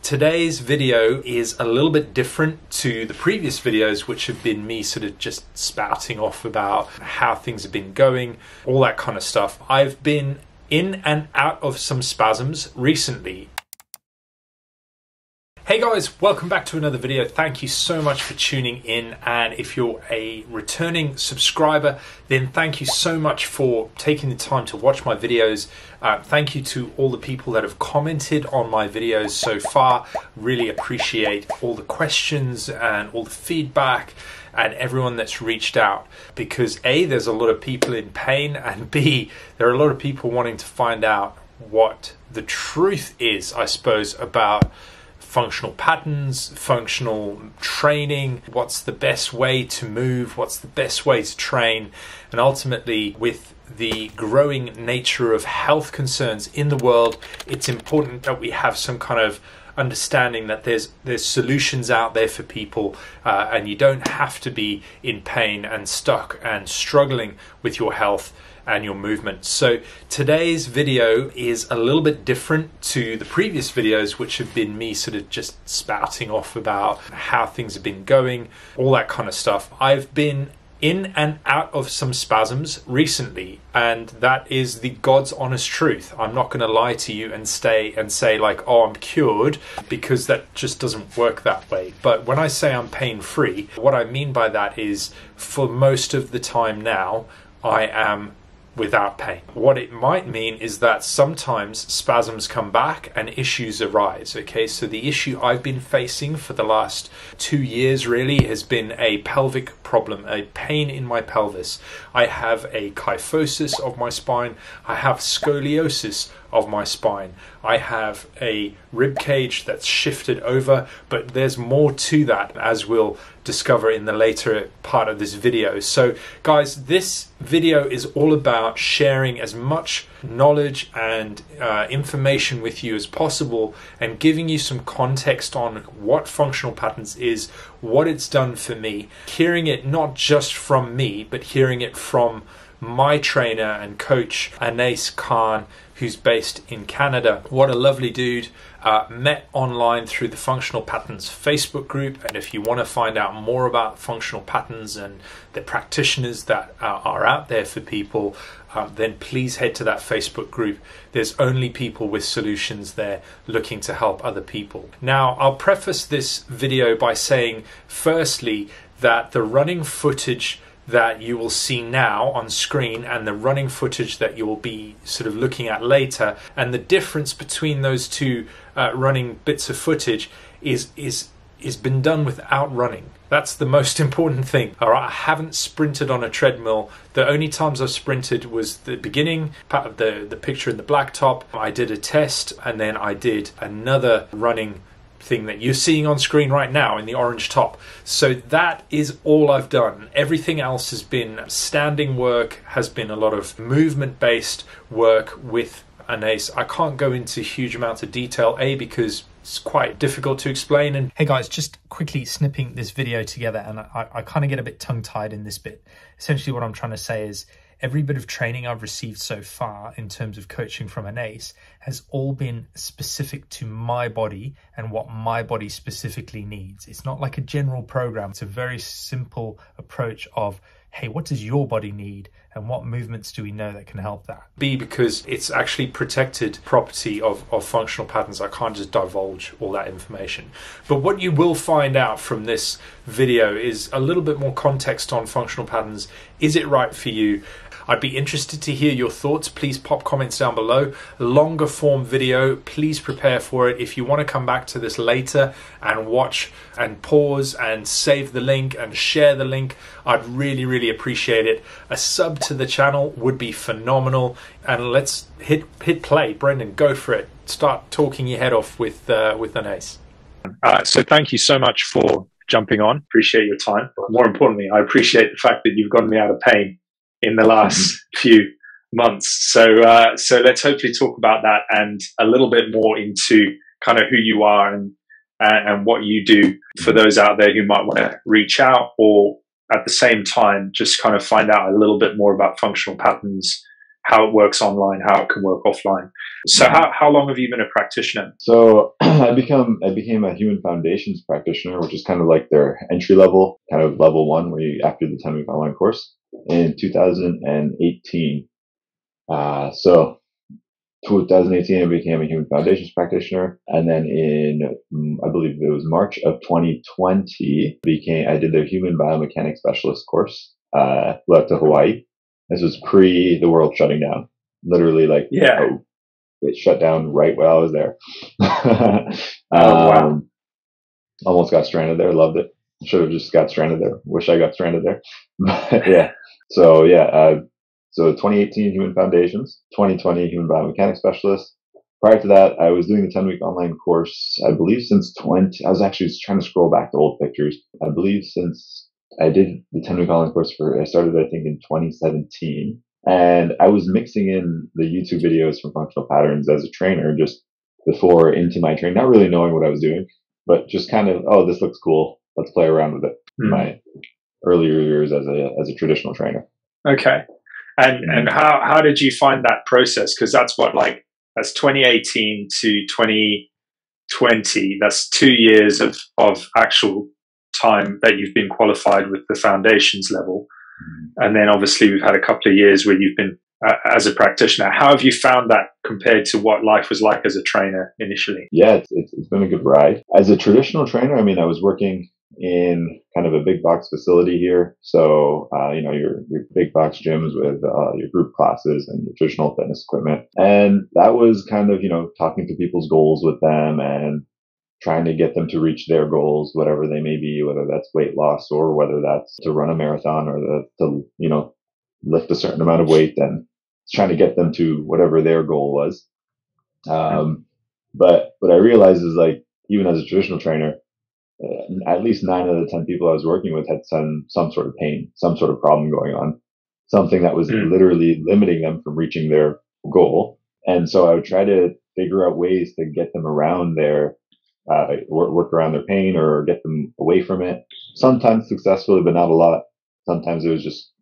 Today's video is a little bit different to the previous videos, which have been me sort of just spouting off about how things have been going, all that kind of stuff. I've been in and out of some spasms recently. Hey guys, welcome back to another video. Thank you so much for tuning in, and if you're a returning subscriber, then thank you so much for taking the time to watch my videos. Thank you to all the people that have commented on my videos so far. Really appreciate all the questions and all the feedback and everyone that's reached out, because A, there's a lot of people in pain, and B, there are a lot of people wanting to find out what the truth is, I suppose, about functional patterns, functional training, what's the best way to move, what's the best way to train, and ultimately with the growing nature of health concerns in the world, it's important that we have some kind of understanding that there's solutions out there for people, and you don't have to be in pain and stuck and struggling with your health and your movement. So today's video is a little bit different to the previous videos, which have been me sort of just spouting off about how things have been going, all that kind of stuff. I've been in and out of some spasms recently, and that is the God's honest truth. I'm not going to lie to you and say like, oh, I'm cured, because that just doesn't work that way. But when I say I'm pain-free, what I mean by that is for most of the time now, I am without pain. What it might mean is that sometimes spasms come back and issues arise. Okay, so the issue I've been facing for the last 2 years really has been a pelvic problem, a pain in my pelvis. I have a kyphosis of my spine. I have scoliosis of my spine. I have a rib cage that's shifted over, but there's more to that, as we'll discover in the later part of this video. So guys, this video is all about sharing as much knowledge and information with you as possible, and giving you some context on what functional patterns is, what it's done for me, hearing it not just from me, but hearing it from my trainer and coach, Anais Khan, who's based in Canada. What a lovely dude. Met online through the Functional Patterns Facebook group, and if you want to find out more about functional patterns and the practitioners that are out there for people, then please head to that Facebook group. There's only people with solutions there looking to help other people. Now, I'll preface this video by saying, firstly, that the running footage that you will see now on screen and the running footage that you will be sort of looking at later, and the difference between those two running bits of footage is been done without running. That's the most important thing. All right, I haven't sprinted on a treadmill. The only times I've sprinted was the beginning part of the picture in the black top. I did a test, and then I did another running thing that you're seeing on screen right now in the orange top. So that is all I've done. Everything else has been standing work, has been a lot of movement based work with Anais. I can't go into huge amounts of detail, A, because it's quite difficult to explain. And hey guys, just quickly snipping this video together, and I kind of get a bit tongue tied in this bit. Essentially what I'm trying to say is, every bit of training I've received so far in terms of coaching from Anais has all been specific to my body and what my body specifically needs. It's not like a general program. It's a very simple approach of, hey, what does your body need and what movements do we know that can help that? B, because it's actually protected property of functional patterns. I can't just divulge all that information. But what you will find out from this video is a little bit more context on functional patterns. Is it right for you? I'd be interested to hear your thoughts. Please pop comments down below. Longer form video, please prepare for it. If you want to come back to this later and watch and pause and save the link and share the link, I'd really appreciate it. A sub to the channel would be phenomenal. And let's hit play. Brendan, go for it. Start talking your head off with Anais. So thank you so much for jumping on. Appreciate your time. But more importantly, I appreciate the fact that you've gotten me out of pain in the last few months. So let's hopefully talk about that and a little bit more into kind of who you are and what you do for those out there who might want to reach out, or at the same time just kind of find out a little bit more about functional patterns, how it works online, how it can work offline. So how long have you been a practitioner? So I became a human foundations practitioner, which is kind of like their entry level, kind of level one, where you after the 10-week online course in 2018. So 2018, I became a human foundations practitioner, and then in I believe it was March of 2020, I did the human biomechanics specialist course. Flew out to Hawaii. This was pre the world shutting down. Literally, like it shut down right while I was there. Wow. Almost got stranded there. Loved it. Should have just got stranded there. Wish I got stranded there. But yeah. So yeah. So 2018 Human Foundations, 2020 Human Biomechanics Specialist. Prior to that, I was doing the 10-week online course, I believe since I was actually trying to scroll back to old pictures. I believe since I did the 10-week online course I started, I think, in 2017. And I was mixing in the YouTube videos from Functional Patterns as a trainer just before into my training, not really knowing what I was doing, but just kind of, oh, this looks cool. Let's play around with it. My earlier years as a traditional trainer. Okay. And how did you find that process? Because that's 2018 to 2020. That's 2 years of actual time that you've been qualified with the foundations level. And then obviously we've had a couple of years where you've been as a practitioner. How have you found that compared to what life was like as a trainer initially? Yeah, it's been a good ride. As a traditional trainer, I mean, I was working in kind of a big box facility here. So, your big box gyms with your group classes and your traditional fitness equipment. And that was kind of, talking to people's goals with them and trying to get them to reach their goals, whatever they may be, whether that's weight loss or whether that's to run a marathon or to lift a certain amount of weight, and trying to get them to whatever their goal was. But what I realized is, like, even as a traditional trainer, at least 9 out of the 10 people I was working with had some sort of pain, some sort of problem going on, something that was literally limiting them from reaching their goal. And so I would try to figure out ways to get them around their, work around their pain or get them away from it. Sometimes successfully, but not a lot. Sometimes we just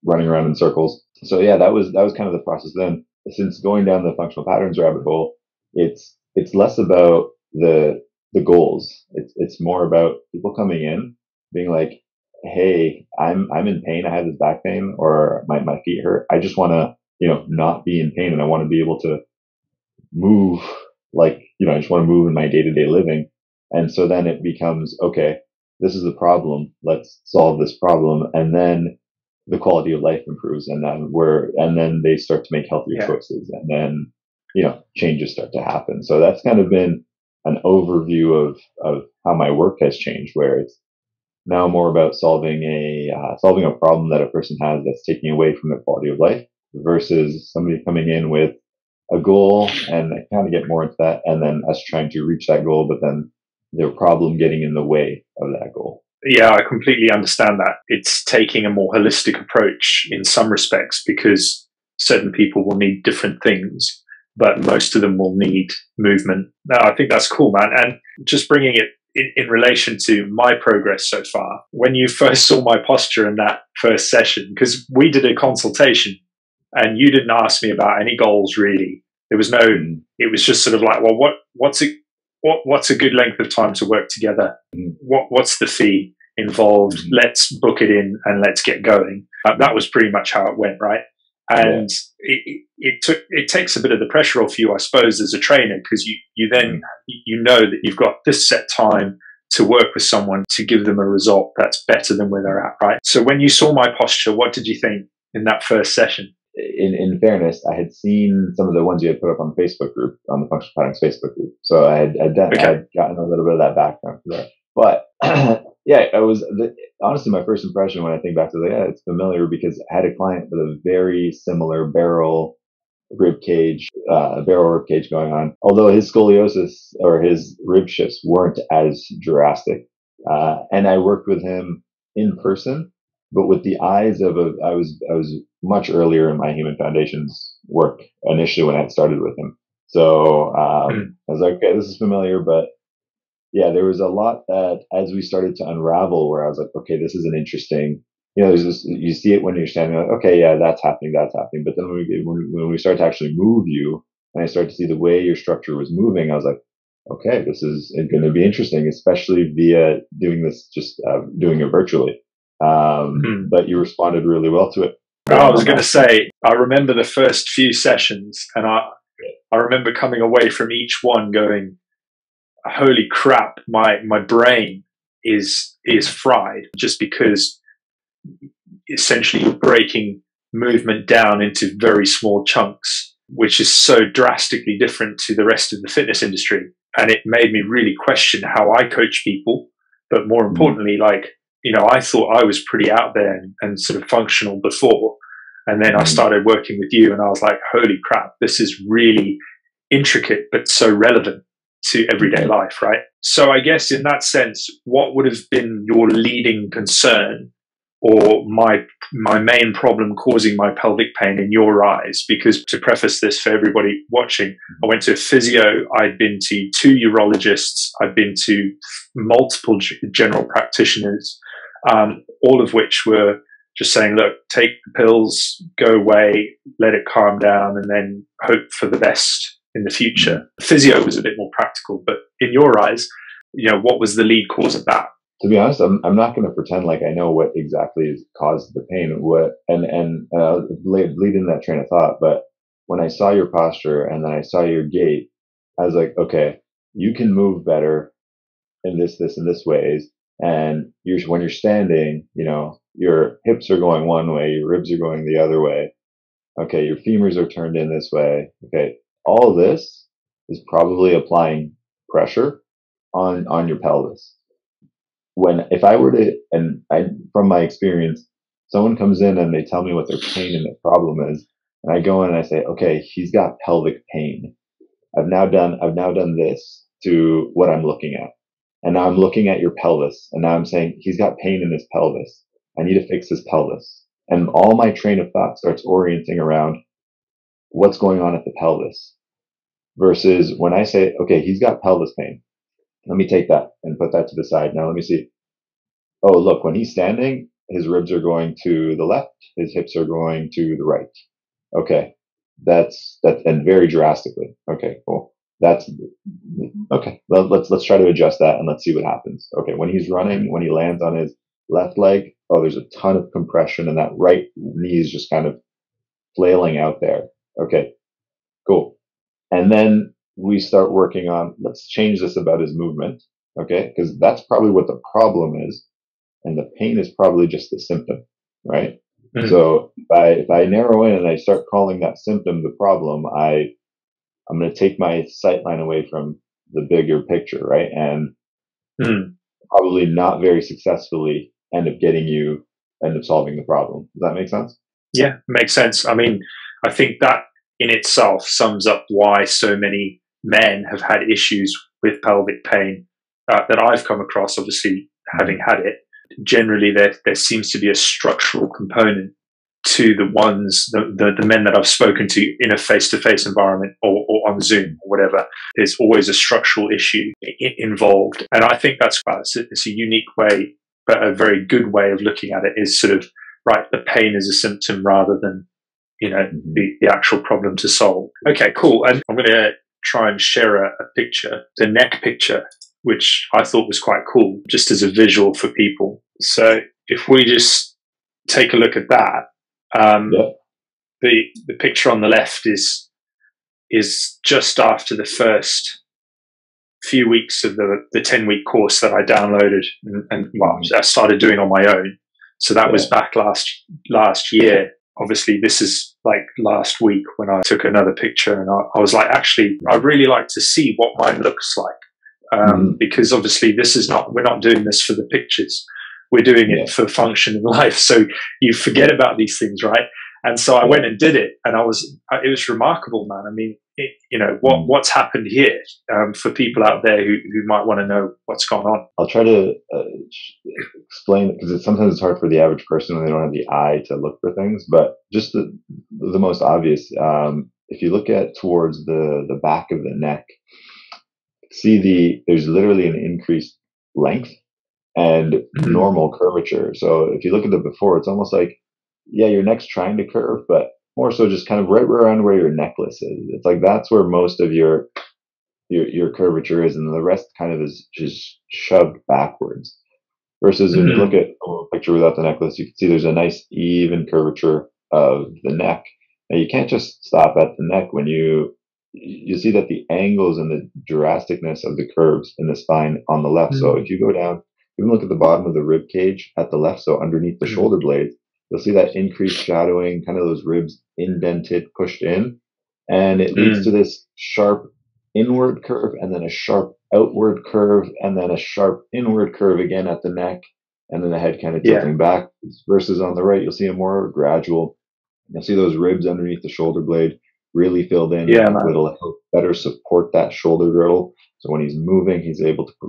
running around in circles. So yeah, that was kind of the process then. Since going down the functional patterns rabbit hole, it's less about the goals. It's more about people coming in being like, hey, I'm in pain. I have this back pain or my feet hurt. I just want to, not be in pain, and I want to be able to move, like, I just want to move in my day-to-day living. And so then it becomes, okay, this is the problem. Let's solve this problem. And then the quality of life improves, and then they start to make healthier choices, and then, changes start to happen. So that's kind of been an overview of how my work has changed, where it's now more about solving a problem that a person has that's taking away from their quality of life, versus somebody coming in with a goal, and I kind of get more into that, and then us trying to reach that goal, but then their problem getting in the way of that goal. Yeah, I completely understand that. It's taking a more holistic approach in some respects, because certain people will need different things, but most of them will need movement. No, I think that's cool, man. And just bringing it in relation to my progress so far, when you first saw my posture in that first session, because we did a consultation and you didn't ask me about any goals really. There was no, it was just sort of like, well, what's a good length of time to work together? What's the fee involved? Let's book it in and let's get going. That was pretty much how it went, right? And it takes a bit of the pressure off you, I suppose, as a trainer, because you then know that you've got this set time to work with someone to give them a result that's better than where they're at, right? So when you saw my posture, what did you think in that first session? In fairness, I had seen some of the ones you had put up on the Facebook group, on the Functional Patterns Facebook group. So I had gotten a little bit of that background there. But yeah, honestly, my first impression when I think back to it's familiar, because I had a client with a very similar barrel rib cage going on. Although his scoliosis or his rib shifts weren't as drastic. And I worked with him in person, but with the eyes of I was much earlier in my Human Foundations work initially when I had started with him. So I was like, okay, this is familiar, but yeah, there was a lot that as we started to unravel, where I was like, okay, this is an interesting you know, there's this, you see it when you're standing, like, okay, yeah, that's happening, that's happening. But then when we start to actually move you, and I start to see the way your structure was moving, I was like, okay, this is going to be interesting, especially via doing this, just doing it virtually. But you responded really well to it. I was going to say, I remember the first few sessions, and I remember coming away from each one going, holy crap, my brain is fried, just because essentially you're breaking movement down into very small chunks, which is so drastically different to the rest of the fitness industry. And it made me really question how I coach people, but more importantly, like, you know, I thought I was pretty out there and sort of functional before. And then I started working with you, and I was like, holy crap, this is really intricate, but so relevant to everyday life, right? So I guess in that sense, what would have been your leading concern, or my main problem causing my pelvic pain in your eyes? Because to preface this for everybody watching, I went to a physio, I'd been to 2 urologists, I'd been to multiple general practitioners, all of which were just saying, look, take the pills, go away, let it calm down, and then hope for the best in the future. Physio was a bit more practical, but in your eyes, you know, what was the lead cause of that? To be honest, I'm not going to pretend like I know what exactly has caused the pain. Lead in that train of thought. But when I saw your posture and then I saw your gait, I was like, okay, you can move better in this and this ways. And when you're standing, you know, your hips are going one way, your ribs are going the other way. Okay, your femurs are turned in this way. Okay, all this is probably applying pressure on your pelvis. If I were to, from my experience, someone comes in and they tell me what their pain and their problem is, and I go in and I say, okay, he's got pelvic pain. I've now done this to what I'm looking at. And now I'm looking at your pelvis, and now I'm saying he's got pain in his pelvis. I need to fix his pelvis. And all my train of thought starts orienting around what's going on at the pelvis. Versus when I say, okay, he's got pelvis pain. Let me take that and put that to the side. Now let me see. Oh, look, when he's standing, his ribs are going to the left, his hips are going to the right. Okay. That's and very drastically. Okay, cool. That's okay. Well, let's try to adjust that and let's see what happens. Okay, when he's running, when he lands on his left leg, oh, there's a ton of compression and that right knee is just kind of flailing out there. Okay, cool. And then we start working on, let's change this about his movement. Okay, because that's probably what the problem is, and the pain is probably just the symptom, right? Mm-hmm. So if I narrow in and I start calling that symptom the problem, I'm going to take my sight line away from the bigger picture, right? And probably not very successfully end up solving the problem. Does that make sense? Yeah, makes sense. I mean, I think that in itself sums up why so many men have had issues with pelvic pain that I've come across, obviously having had it. Generally, there seems to be a structural component to the men that I've spoken to in a face-to-face environment or on Zoom or whatever. There's always a structural issue involved. And I think it's a unique way, but a very good way of looking at it is sort of, right, the pain is a symptom rather than, you know, the actual problem to solve. Okay, cool. And I'm going to try and share a picture, the neck picture, which I thought was quite cool, just as a visual for people. So if we just take a look at that, the picture on the left is just after the first few weeks of the 10-week course that I downloaded and I started doing on my own. So that was back last year. Obviously, this is like last week when I took another picture, and I was like, actually, I'd really like to see what mine looks like. Because obviously we're not doing this for the pictures. We're doing it for function in life. So you forget about these things, right? And so I went and did it, and it was remarkable, man. I mean, what's happened here for people out there who might want to know what's going on. I'll try to explain it, because sometimes it's hard for the average person when they don't have the eye to look for things. But just the most obvious, if you look at towards the back of the neck, there's literally an increased length and normal curvature. So if you look at the before, it's almost like, yeah, your neck's trying to curve, but more so just kind of right around where your necklace is. It's like that's where most of your curvature is, and the rest kind of is just shoved backwards. Versus when you look at a picture without the necklace, you can see there's a nice even curvature of the neck. Now you can't just stop at the neck when you see that the angles and the drasticness of the curves in the spine on the left. So if you go down, even look at the bottom of the rib cage at the left, so underneath the shoulder blades, you'll see that increased shadowing, kind of those ribs indented, pushed in, and it leads to this sharp inward curve, and then a sharp outward curve, and then a sharp inward curve again at the neck, and then the head kind of tilting back. Versus on the right, you'll see a more gradual. You'll see those ribs underneath the shoulder blade really filled in. It'll help better support that shoulder girdle. So when he's moving,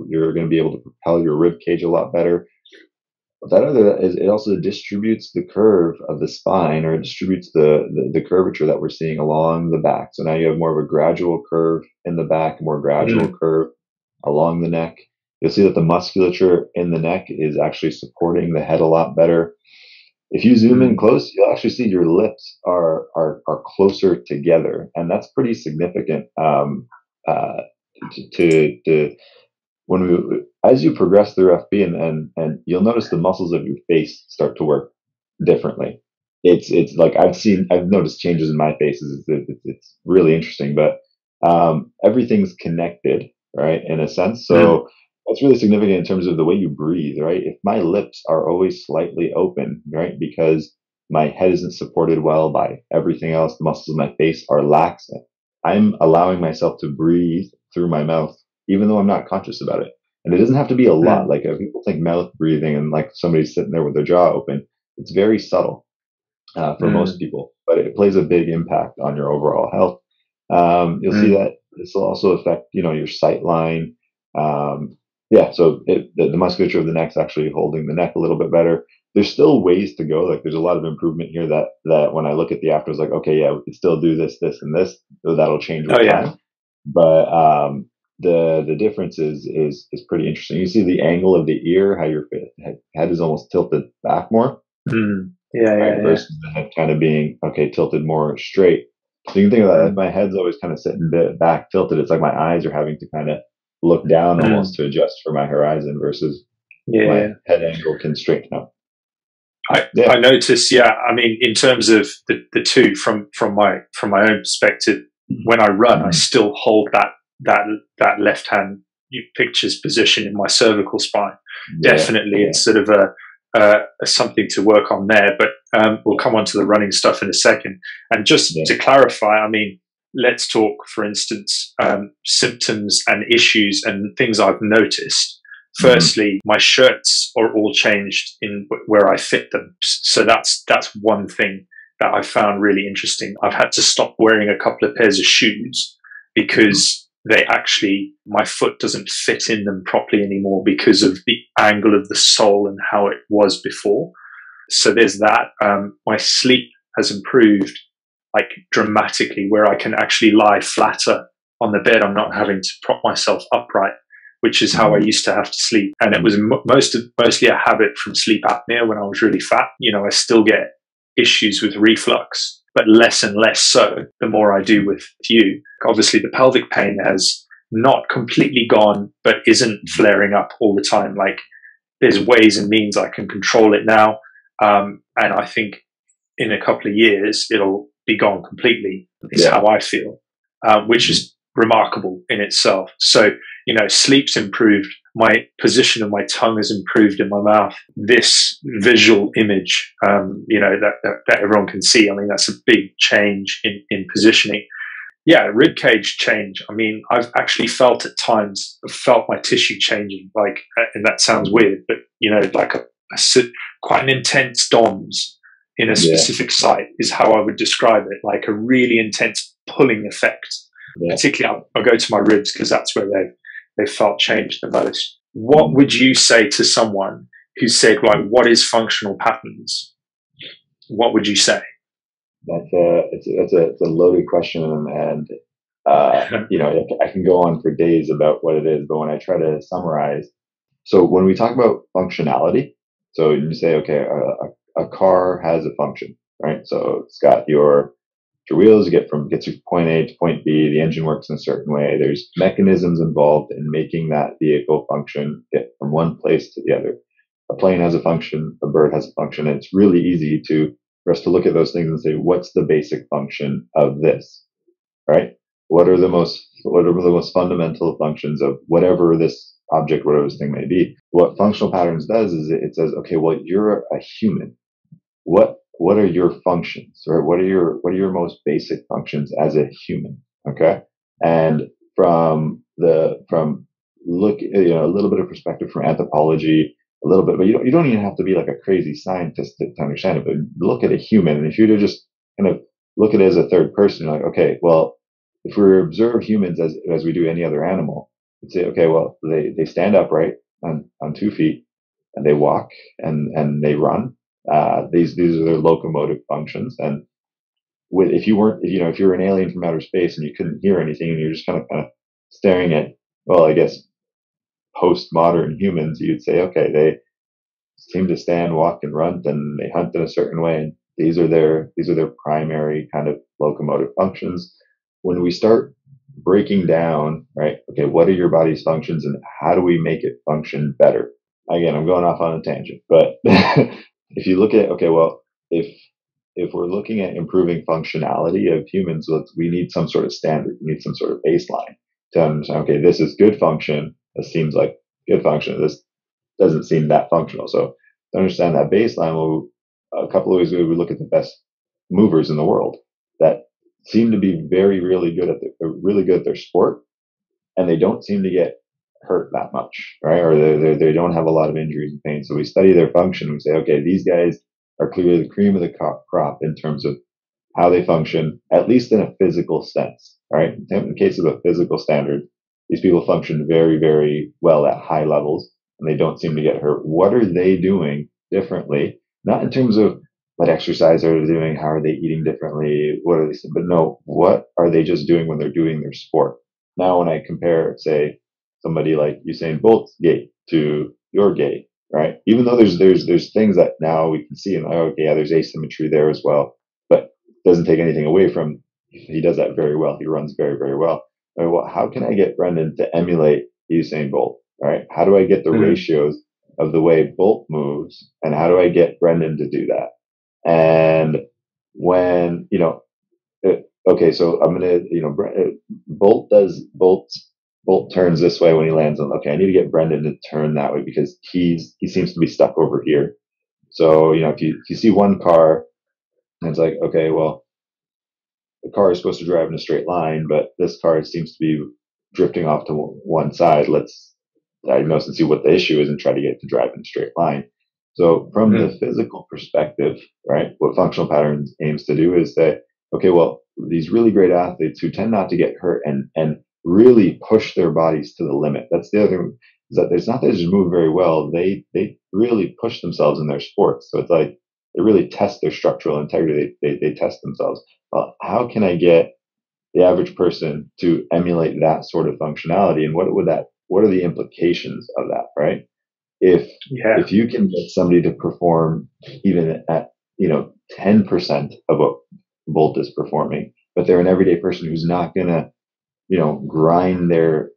you're going to be able to propel your rib cage a lot better. But that other is, it also distributes the curve of the spine, or it distributes the curvature that we're seeing along the back. So now you have more of a gradual curve in the back, more gradual curve along the neck. You'll see that the musculature in the neck is actually supporting the head a lot better. If you zoom in close, you'll actually see your lips are closer together, and that's pretty significant. As you progress through FB, and you'll notice the muscles of your face start to work differently. It's like I've noticed changes in my face. It's really interesting, but everything's connected, right, in a sense. So that's really significant in terms of the way you breathe, right? If my lips are always slightly open, right, because my head isn't supported well by everything else, the muscles of my face are lax, I'm allowing myself to breathe through my mouth, even though I'm not conscious about it. And it doesn't have to be a lot. Like people think mouth breathing and like somebody's sitting there with their jaw open. It's very subtle for most people, but it plays a big impact on your overall health. You'll see that this will also affect, your sight line. So the musculature of the neck's actually holding the neck a little bit better. There's still ways to go. Like there's a lot of improvement here that when I look at the after, it's like, okay, yeah, we can still do this, this, and this. So that'll change with time. But the difference is pretty interesting. You see the angle of the ear, how your head is almost tilted back more. Versus the head kind of being tilted more straight. So you can think of that. If my head's always kind of sitting back tilted, it's like my eyes are having to kind of look down almost to adjust for my horizon, versus my head angle can straighten up. I notice, I mean, in terms of the two from my own perspective, when I run, I still hold that left hand pictures position in my cervical spine. Definitely, it's sort of a something to work on there. But we'll come on to the running stuff in a second. And just to clarify, I mean, let's talk, for instance, symptoms and issues and things I've noticed. Firstly, my shirts are all changed in where I fit them. So that's one thing that I found really interesting. I've had to stop wearing a couple of pairs of shoes because my foot doesn't fit in them properly anymore because of the angle of the sole and how it was before. So there's that. My sleep has improved like dramatically, where I can actually lie flatter on the bed. I'm not having to prop myself upright, which is how I used to have to sleep. And it was mostly a habit from sleep apnea when I was really fat. I still get issues with reflux, but less and less so the more I do with you. Obviously, the pelvic pain has not completely gone, but isn't flaring up all the time. Like there's ways and means I can control it now. And I think in a couple of years, it'll be gone completely, is how I feel, which is remarkable in itself. So, sleep's improved. My position of my tongue has improved in my mouth. This visual image, that everyone can see. I mean, that's a big change in positioning. Yeah, rib cage change. I mean, I've actually felt my tissue changing, like, and that sounds weird, but, like quite an intense DOMS in a specific site is how I would describe it, like a really intense pulling effect. Particularly, I'll go to my ribs because that's where they felt changed the most. What would you say to someone who said, like, what is functional patterns? What would you say? It's a loaded question, and I can go on for days about what it is, but when I try to summarize, So when we talk about functionality, so you say, okay, a car has a function, right? So it's got your wheels, gets you point A to point B. The engine works in a certain way. There's mechanisms involved in making that vehicle function, get from one place to the other. A plane has a function, a bird has a function. And it's really easy for us to look at those things and say, what's the basic function of this, right? What are the most fundamental functions of whatever this object, whatever this thing may be? What functional patterns does is it says, okay, well, you're a human. What are your functions, or what are your most basic functions as a human? Okay. And from look, a little bit of perspective from anthropology, a little bit, but you don't even have to be like a crazy scientist to understand it, but look at a human. And if you were to just kind of look at it as a third person, you're like, okay, well, if we observe humans as we do any other animal, we'd say, okay, well, they stand upright on 2 feet, and they walk, and they run. These are their locomotive functions. And if you weren't, if you were an alien from outer space and you couldn't hear anything and you're just kind of staring at, well, I guess postmodern humans, you'd say, okay, they seem to stand, walk, and run, and they hunt in a certain way. And these are their primary kind of locomotive functions. When we start breaking down, right, okay, what are your body's functions and how do we make it function better? Again, I'm going off on a tangent, but if you look at, okay, well, if we're looking at improving functionality of humans, we need some sort of standard. We need some sort of baseline to understand, okay, this is good function. This seems like good function. This doesn't seem that functional. So to understand that baseline, a couple of ways we would look at the best movers in the world that seem to be really good at their sport, and they don't seem to get hurt that much, right? Or they don't have a lot of injuries and pain. So we study their function. We say, okay, these guys are clearly the cream of the crop in terms of how they function, at least in a physical sense, right? In the case of a physical standard, these people function very, very well at high levels, and they don't seem to get hurt. What are they doing differently? Not in terms of what exercise are they doing, how are they eating differently, what are they, but no, what are they just doing when they're doing their sport? Now, when I compare, say, somebody like Usain Bolt's gait to your gait, right? Even though there's things that now we can see, and okay, yeah, there's asymmetry there as well, but it doesn't take anything away from, he does that very well. He runs very, very well. Right, well, how can I get Brendan to emulate Usain Bolt? Right? How do I get the ratios of the way Bolt moves, and how do I get Brendan to do that? And when okay, so I'm gonna, Bolt turns this way when he lands on. Okay, I need to get Brendan to turn that way because he seems to be stuck over here. So if you see one car, and it's like, okay, well, the car is supposed to drive in a straight line, but this car seems to be drifting off to one side. Let's diagnose and see what the issue is and try to get it to drive in a straight line. So from the physical perspective, right, what functional patterns aims to do is say, okay, well, these really great athletes who tend not to get hurt and really push their bodies to the limit. That's the other thing, is that it's not that they just move very well. They really push themselves in their sports. So it's like they really test their structural integrity. They test themselves. How can I get the average person to emulate that sort of functionality? And what are the implications of that, right? If you can get somebody to perform even at 10% of what Bolt is performing, but they're an everyday person who's not gonna grind their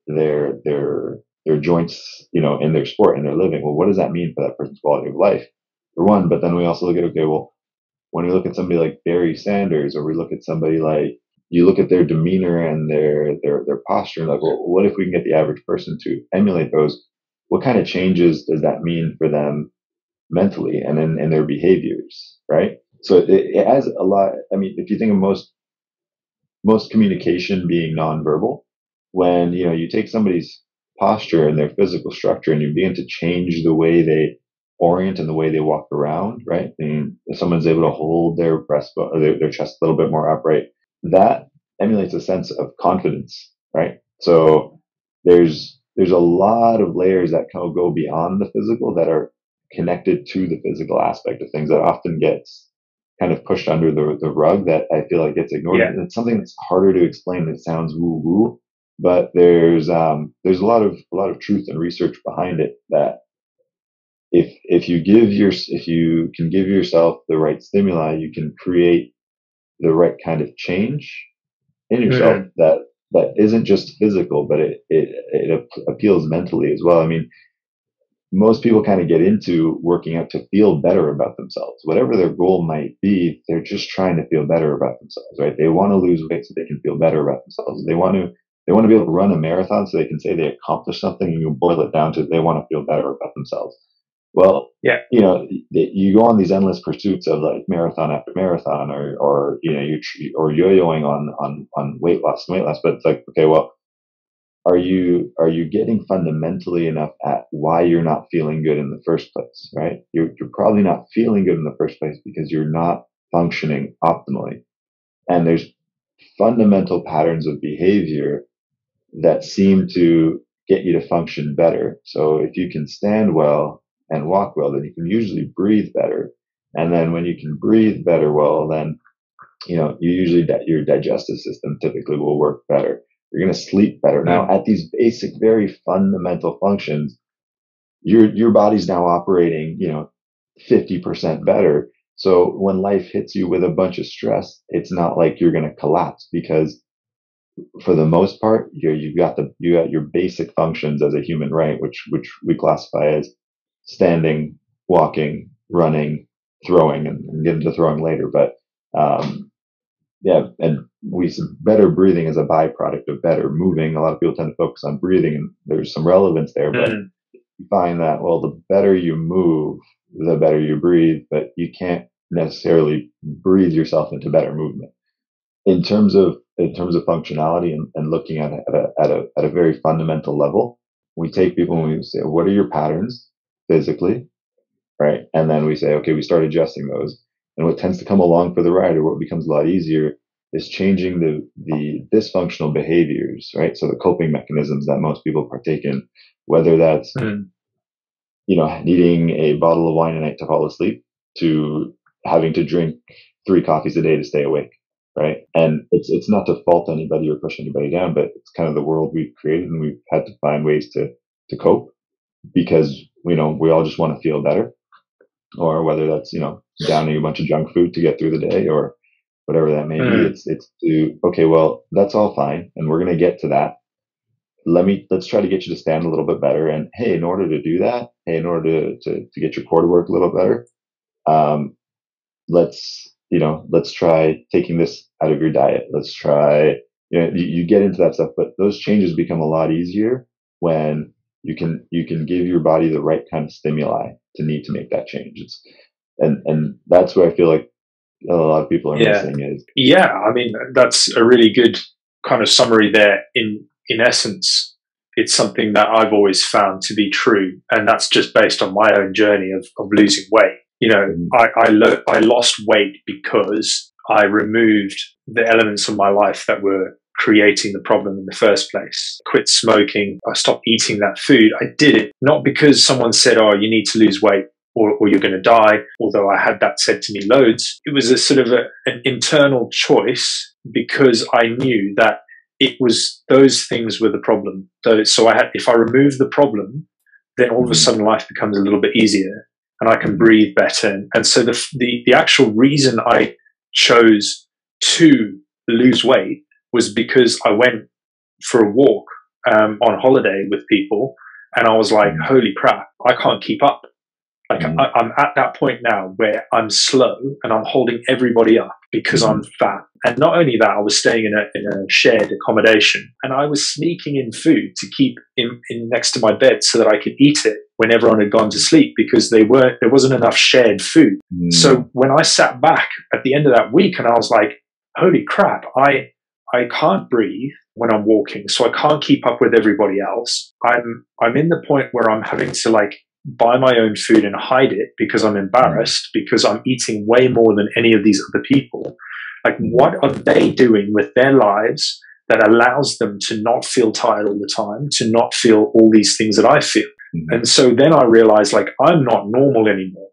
joints in their sport and their living, well, what does that mean for that person's quality of life, for one? But then we also look at, okay, well, when we look at somebody like Barry Sanders, or we look at somebody like, you look at their demeanor and their posture, and like, well, what if we can get the average person to emulate those? What kind of changes does that mean for them mentally and in their behaviors, right? So it has a lot. I mean, if you think of most communication being nonverbal, when you take somebody's posture and their physical structure and you begin to change the way they orient and the way they walk around, right? And if someone's able to hold their breastbone or their chest a little bit more upright, that emulates a sense of confidence, right? So there's a lot of layers that kind of go beyond the physical that are connected to the physical aspect of things that often gets kind of pushed under the rug, that I feel like gets ignored. And it's something that's harder to explain. It sounds woo woo, but there's a lot of truth and research behind it that if you can give yourself the right stimuli, you can create the right kind of change in yourself that isn't just physical, but it appeals mentally as well. I mean, most people kind of get into working out to feel better about themselves. Whatever their goal might be, they're just trying to feel better about themselves, right? They want to lose weight so they can feel better about themselves. They want to be able to run a marathon so they can say they accomplished something, and you boil it down to they want to feel better about themselves. Well, Yeah. You go on these endless pursuits of like marathon after marathon, or yo-yoing on weight loss, but it's like, okay, well, are you getting fundamentally enough at why you're not feeling good in the first place, right? You're probably not feeling good in the first place because you're not functioning optimally. And there's fundamental patterns of behavior that seem to get you to function better. So if you can stand well and walk well, then you can usually breathe better. And then when you can breathe better, well, then, you usually your digestive system typically will work better. You're going to sleep better. Now, at these basic, very fundamental functions, your body's now operating, 50% better. So when life hits you with a bunch of stress, it's not like you're going to collapse, because for the most part, you got your basic functions as a human, right? Which we classify as standing, walking, running, throwing, and get into throwing later. But, yeah, and better breathing is a byproduct of better moving. A lot of people tend to focus on breathing, and there's some relevance there, but you find that, well, the better you move, the better you breathe, but you can't necessarily breathe yourself into better movement. In terms of functionality and looking at a very fundamental level, we take people and we say, what are your patterns physically, right? And then we say, okay, we start adjusting those. And what tends to come along for the ride, or what becomes a lot easier, is changing the dysfunctional behaviors, right? So the coping mechanisms that most people partake in, whether that's, needing a bottle of wine a night to fall asleep, to having to drink 3 coffees a day to stay awake, right? And it's not to fault anybody or push anybody down, but it's kind of the world we've created, and we've had to find ways to cope, because, we all just want to feel better. Or whether that's, downing a bunch of junk food to get through the day, or whatever that may be. It's okay, well, that's all fine, and we're going to get to that. Let's try to get you to stand a little bit better. And hey, in order to do that, in order to get your core to work a little better, let's try taking this out of your diet. Let's try, you get into that stuff, but those changes become a lot easier when you can give your body the right kind of stimuli to need to make that change. And that's where I feel like a lot of people are missing is. Yeah, I mean, that's a really good kind of summary there. In essence, it's something that I've always found to be true, and that's just based on my own journey of losing weight. I lost weight because I removed the elements of my life that were creating the problem in the first place. Quit smoking. I stopped eating that food. I did it not because someone said, oh, you need to lose weight or you're going to die, although I had that said to me loads. It was a sort of an internal choice, because I knew that it was those things were the problem. So if I remove the problem, then all of a sudden life becomes a little bit easier, and I can breathe better. And so the actual reason I chose to lose weight was because I went for a walk on holiday with people, and I was like, holy crap, I can't keep up. Like I'm at that point now where I'm slow and I'm holding everybody up because I'm fat. And not only that, I was staying in a shared accommodation, and I was sneaking in food to keep in next to my bed so that I could eat it when everyone had gone to sleep, because there wasn't enough shared food. So when I sat back at the end of that week, and I was like, holy crap, I can't breathe when I'm walking, so I can't keep up with everybody else. I'm in the point where I'm having to like buy my own food and hide it because I'm embarrassed, because I'm eating way more than any of these other people. Like, what are they doing with their lives that allows them to not feel tired all the time, to not feel all these things that I feel? And so then I realized, like, I'm not normal anymore.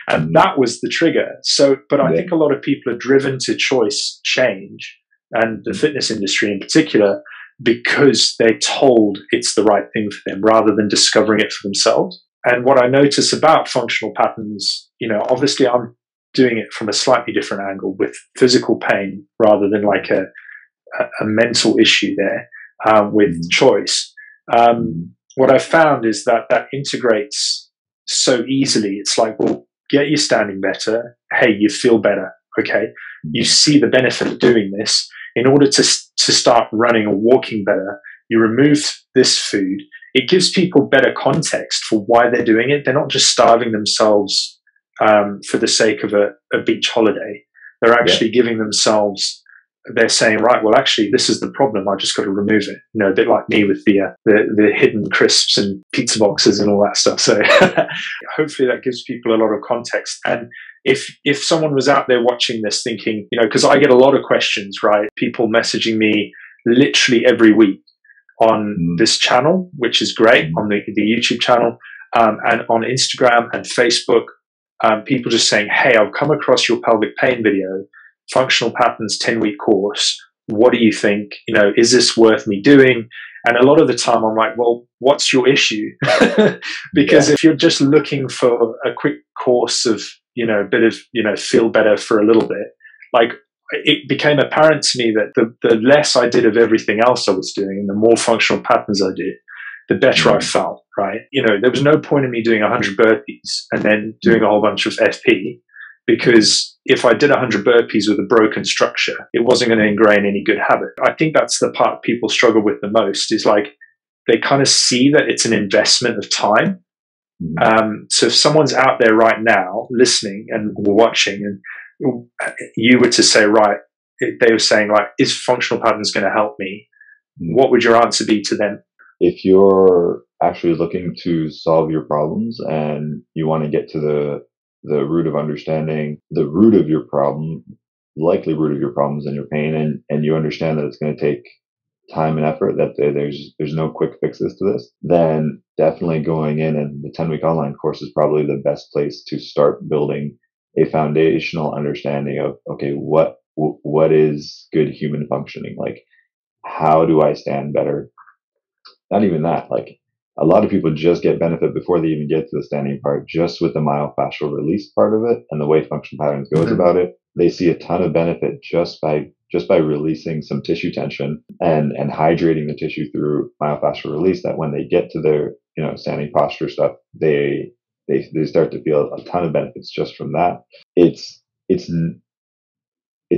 And that was the trigger. So, but I think a lot of people are driven to choice change, and the fitness industry in particular, because they're told it's the right thing for them rather than discovering it for themselves. And what I notice about functional patterns, obviously I'm doing it from a slightly different angle with physical pain rather than like a mental issue there with choice. What I've found is that integrates so easily. It's like, well, get you standing better. Hey, you feel better. Okay. You see the benefit of doing this. In order to start running or walking better, you remove this food. It gives people better context for why they're doing it. They're not just starving themselves for the sake of a beach holiday. They're actually giving themselves, they're saying, right, well, actually, this is the problem. I just got to remove it. A bit like me with the hidden crisps and pizza boxes and all that stuff. So hopefully that gives people a lot of context. And if someone was out there watching this thinking, because I get a lot of questions, right? People messaging me literally every week on this channel, which is great, on the YouTube channel, and on Instagram and Facebook, people just saying, hey, I've come across your pelvic pain video, Functional Patterns 10-week course. What do you think? Is this worth me doing? And a lot of the time I'm like, well, what's your issue? Because if you're just looking for a quick course of, a bit of, feel better for a little bit, like it became apparent to me that the less I did of everything else I was doing and the more functional patterns I did, the better I felt, right? There was no point in me doing 100 burpees and then doing a whole bunch of FP, because if I did 100 burpees with a broken structure, it wasn't going to ingrain any good habit. I think that's the part people struggle with the most, is like they kind of see that it's an investment of time. So if someone's out there right now listening and watching, and you were to say, right, they were saying, like, is functional patterns going to help me? What would your answer be to them? If you're actually looking to solve your problems and you want to get to the root of understanding the root of your problem, likely root of your problems and your pain, and you understand that it's going to take time and effort, that there's no quick fixes to this, then definitely going in, and the 10-week online course is probably the best place to start building a foundational understanding of, okay, what is good human functioning? Like, how do I stand better? Not even that, like, a lot of people just get benefit before they even get to the standing part, just with the myofascial release part of it and the way functional patterns goes about it. They see a ton of benefit just by releasing some tissue tension and hydrating the tissue through myofascial release, that when they get to their, standing posture stuff, they start to feel a ton of benefits just from that. It's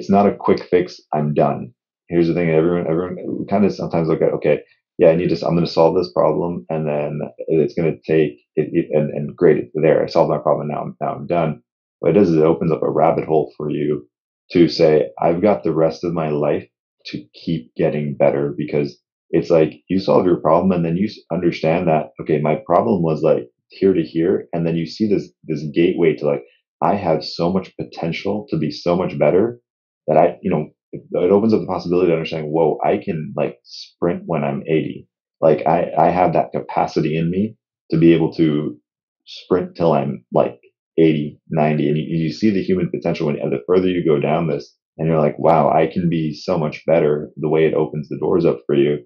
not a quick fix. I'm done. Here's the thing. Everyone kind of sometimes look at, okay, yeah, I'm going to solve this problem, and then it's going to take it, and great, it's there. I solved my problem. Now I'm done. What it does is it opens up a rabbit hole for you to say, I've got the rest of my life to keep getting better, because it's like you solve your problem and then you understand that, okay, my problem was like here to here. And then you see this gateway to, like, I have so much potential to be so much better that it opens up the possibility of understanding, whoa, I can like sprint when I'm 80. Like I have that capacity in me to be able to sprint till I'm like 80, 90. And you see the human potential the further you go down this, and you're like, wow, I can be so much better, the way it opens the doors up for you.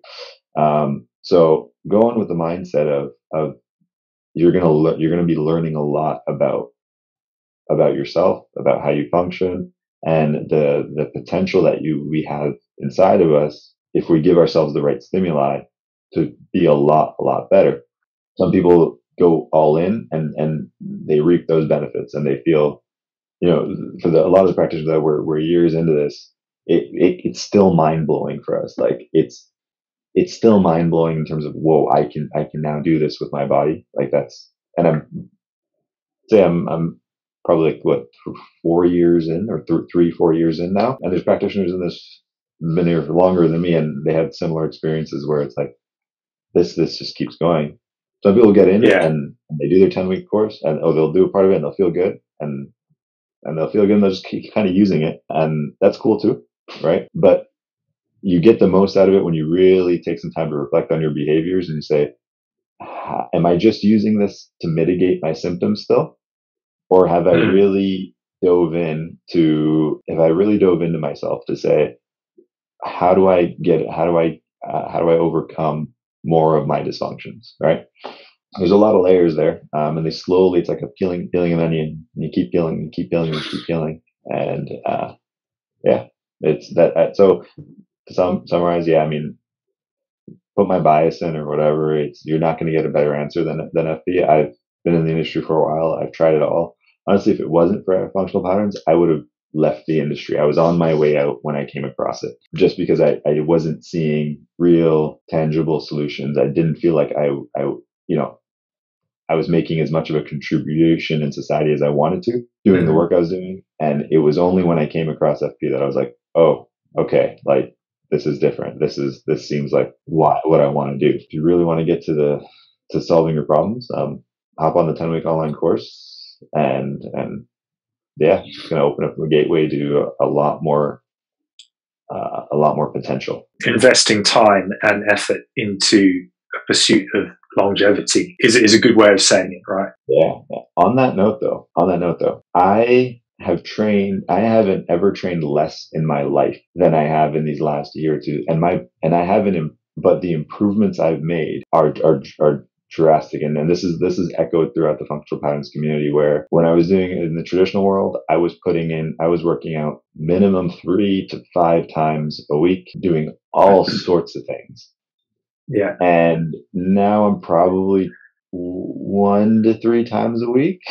So go on with the mindset of you're going to be learning a lot about yourself, about how you function, and the potential that we have inside of us if we give ourselves the right stimuli to be a lot better. Some people go all in and they reap those benefits, and they feel, for a lot of the practitioners that we're years into this, it's still mind blowing for us. Like it's still mind blowing in terms of, whoa, I can now do this with my body. Like and I'm probably like 4 years in, or 3-4 years in now. And there's practitioners in this been here for longer than me, and they had similar experiences where it's like, this just keeps going. Some people get in and they do their 10-week course, and they'll do a part of it and they'll feel good, and they'll feel good, and they'll just keep kind of using it. And that's cool too, right? But you get the most out of it when you really take some time to reflect on your behaviors and you say, am I just using this to mitigate my symptoms still? Or have I really dove into myself to say, how do I how do I overcome more of my dysfunctions, right? There's a lot of layers there, and they slowly, it's like a peeling an onion, and you keep peeling, you keep peeling, you keep peeling, and yeah, it's that. So to summarize, yeah, I mean, put my bias in or whatever, it's you're not going to get a better answer than FP. I've been in the industry for a while. I've tried it all. Honestly, if it wasn't for functional patterns, I would have left the industry. I was on my way out when I came across it, just because I wasn't seeing real tangible solutions. I didn't feel like you know, I was making as much of a contribution in society as I wanted to, doing the work I was doing. And it was only when I came across FP that I was like, oh, okay, like this is different. This seems like what I want to do. If you really want to get to solving your problems, hop on the 10-week online course, and yeah, it's going to open up a gateway to a lot more potential. Investing time and effort into a pursuit of longevity is a good way of saying it, right? Yeah. On that note though, I haven't ever trained less in my life than I have in these last year or two. And I haven't, but the improvements I've made are drastic. And this is echoed throughout the functional patterns community, where when I was doing it in the traditional world, I was working out minimum 3 to 5 times a week, doing all sorts of things. Yeah. And now I'm probably 1 to 3 times a week.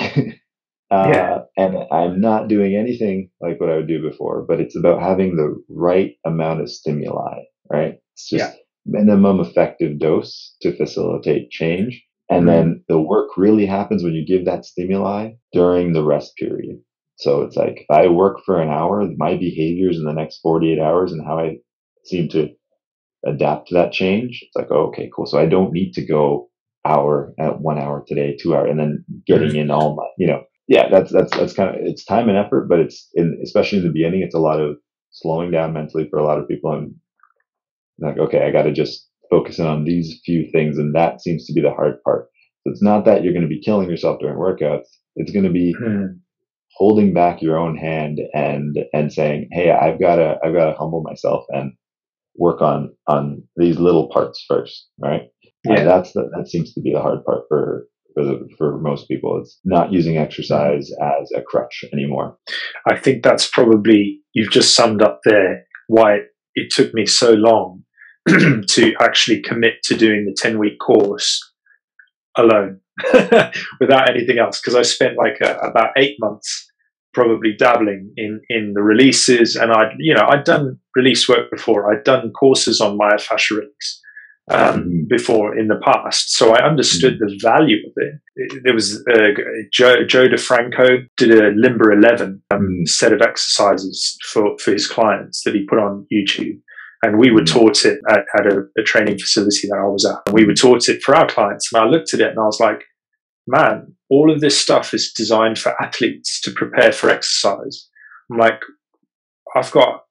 And I'm not doing anything like what I would do before, but it's about having the right amount of stimuli, right? It's just minimum effective dose to facilitate change. And then the work really happens when you give that stimuli during the rest period. So it's like, if I work for an hour, my behaviors in the next 48 hours and how I seem to adapt to that change, it's like, oh, okay, cool. So I don't need to go at 1 hour today, 2 hours, and then getting in all my, that's kind of, it's time and effort, but especially in the beginning, it's a lot of slowing down mentally for a lot of people. And like, okay, I got to just focus in on these few things. And that seems to be the hard part. So it's not that you're going to be killing yourself during workouts. It's going to be holding back your own hand and saying, hey, I've got to humble myself and work on these little parts first. Right. Yeah. And that seems to be the hard part for most people. It's not using exercise as a crutch anymore. I think that's probably, you've just summed up there why it took me so long to actually commit to doing the 10-week course alone without anything else. Because I spent about 8 months probably dabbling in the releases, and I'd done release work before. I'd done courses on myofascial rings before in the past, so I understood the value of it. There was Joe DeFranco did a Limber 11 set of exercises for his clients that he put on YouTube, and we were taught it at a training facility that I was at. And we were taught it for our clients, and I looked at it and I was like, man, all of this stuff is designed for athletes to prepare for exercise. I'm like, I've got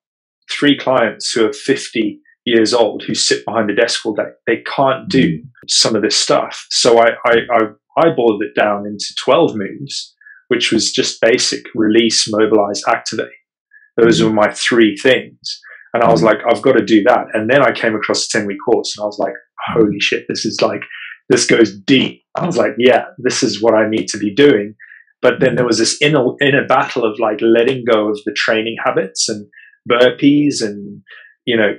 3 clients who are 50 years old who sit behind a desk all day. They can't do some of this stuff. So I boiled it down into 12 moves, which was just basic: release, mobilize, activate. Those were my 3 things. And I was like, I've got to do that. And then I came across a 10-week course and I was like, holy shit, this goes deep. I was like, yeah, this is what I need to be doing. But then there was this inner battle of letting go of the training habits and burpees and,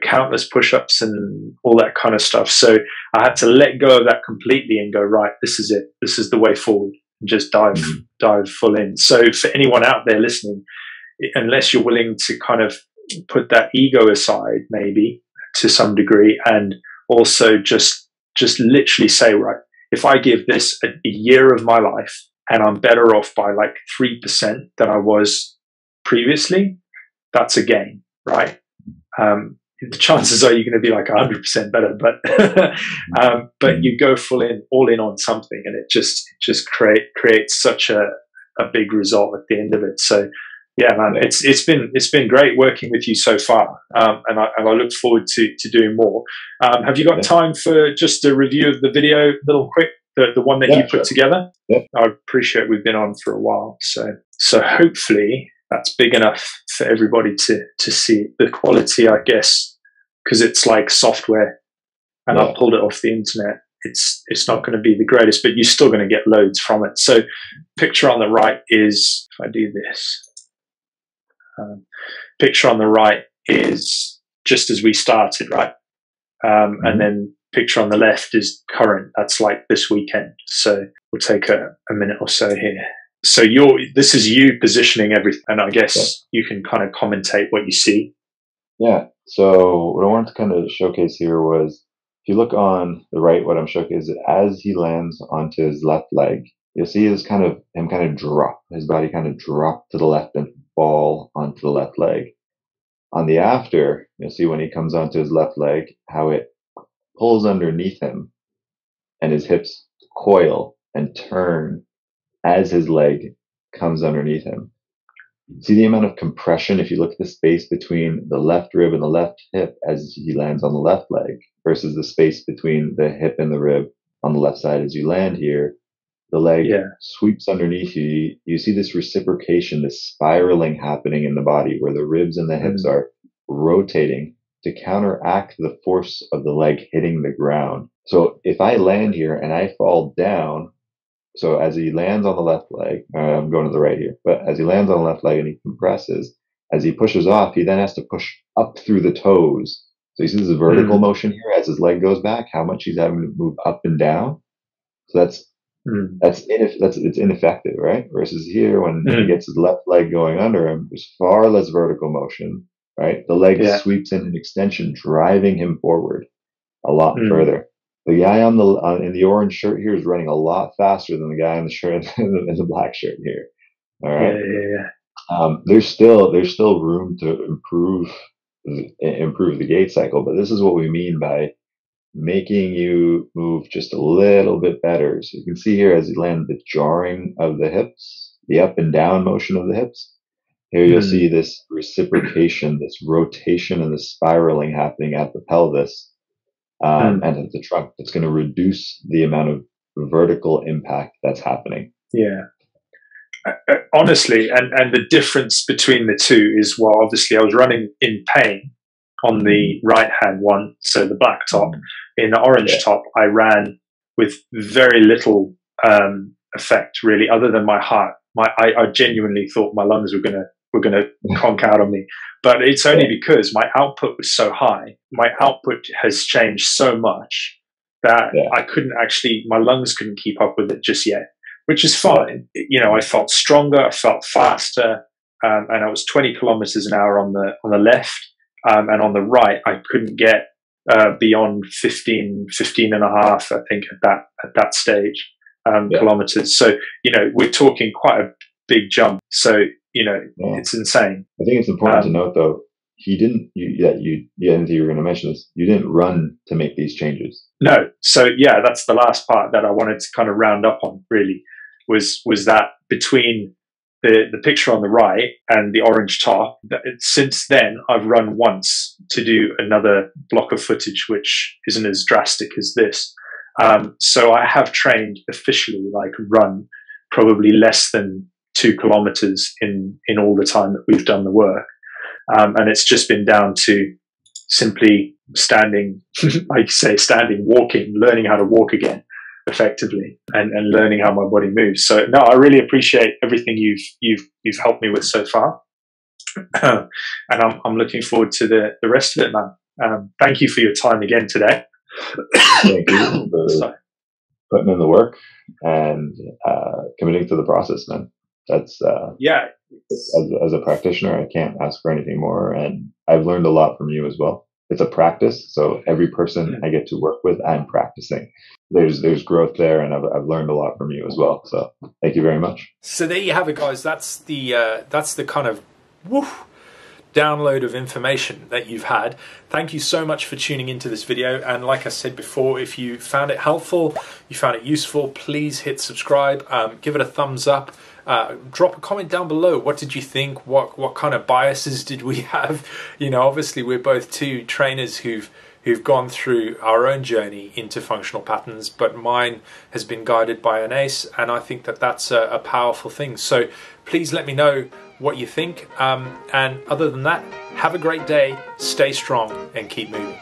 countless push-ups and all that kind of stuff. So I had to let go of that completely and go, right, this is it. This is the way forward. And just dive full in. So for anyone out there listening, unless you're willing to kind of put that ego aside, maybe to some degree, and also just literally say, right, if I give this a year of my life and I'm better off by 3% than I was previously, that's a gain, right? The chances are you're going to be 100% better, but you go all in on something, and it just creates such a big result at the end of it. So yeah, man, it's been great working with you so far, and I look forward to doing more. Have you got time for just a review of the video, little quick, the one that you put together? Yeah. I appreciate we've been on for a while, so hopefully that's big enough for everybody to see the quality, I guess, because it's like software. and I've pulled it off the internet, it's not going to be the greatest, but you're still going to get loads from it. So picture on the right is, if I do this, picture on the right is just as we started, right? And then picture on the left is current. That's like this weekend. So we'll take a minute or so here. So this is you positioning everything, and I guess you can kind of commentate what you see. Yeah. So what I wanted to kind of showcase here was, if you look on the right, what I'm showcasing is as he lands onto his left leg, you'll see him kind of drop, his body kind of drop to the left and fall onto the left leg. On the after, you'll see when he comes onto his left leg, how it pulls underneath him and his hips coil and turn as his leg comes underneath him. See the amount of compression if you look at the space between the left rib and the left hip as he lands on the left leg versus the space between the hip and the rib on the left side as you land here. The leg sweeps underneath you. You see this reciprocation, this spiraling happening in the body where the ribs and the hips are rotating to counteract the force of the leg hitting the ground. So if I land here and I fall down, so as he lands on the left leg, I'm going to the right here, but as he lands on the left leg and he compresses, as he pushes off, he then has to push up through the toes. So you see this vertical motion here as his leg goes back, how much he's having to move up and down. So it's ineffective, right? Versus here, when he gets his left leg going under him, there's far less vertical motion, right? The leg sweeps in an extension, driving him forward a lot further. The guy in the orange shirt here is running a lot faster than the guy in the shirt in the black shirt here. All right. There's still room to improve the gait cycle, but this is what we mean by making you move just a little bit better. So you can see here as you land the jarring of the hips, the up and down motion of the hips. Here you'll see this reciprocation, this rotation and the spiraling happening at the pelvis. And at the trunk, it's going to reduce the amount of vertical impact that's happening. Yeah. Honestly, and the difference between the two is, well, obviously I was running in pain on the right-hand one, so the black top. In the orange top, I ran with very little effect, really, other than my heart. I genuinely thought my lungs were going to conk out on me. But it's only because my output was so high. My output has changed so much that I couldn't actually, my lungs couldn't keep up with it just yet, which is fine. You know, I felt stronger, I felt faster, and I was 20 kilometers an hour on the left, and on the right, I couldn't get beyond 15 and a half, I think, at that stage, kilometers. So, you know, we're talking quite a big jump. So, you know, it's insane. I think it's important to note, though, you were going to mention this, you didn't run to make these changes. No. So, yeah, that's the last part that I wanted to kind of round up on, really, was that between the picture on the right and the orange top, since then, I've run once to do another block of footage, which isn't as drastic as this. So I have trained officially, like run probably less than 2 kilometers in all the time that we've done the work. And it's just been down to simply standing, like you say, walking, learning how to walk again effectively and learning how my body moves. So no, I really appreciate everything you've helped me with so far. And I'm looking forward to the rest of it, man. Thank you for your time again today. Thank you for putting in the work and committing to the process, man. That's as a practitioner, I can't ask for anything more, and I've learned a lot from you as well. It's a practice, so every person I get to work with, I'm practicing. There's growth there, and I've learned a lot from you as well. So thank you very much. So there you have it, guys. That's the kind of download of information that you've had. Thank you so much for tuning into this video, and like I said before, if you found it helpful, you found it useful, please hit subscribe, give it a thumbs up, drop a comment down below. What did you think? What kind of biases did we have? You know, obviously we're both two trainers who've gone through our own journey into functional patterns, but mine has been guided by an ace, and I think that that's a powerful thing. So please let me know what you think, and other than that, have a great day, stay strong, and keep moving.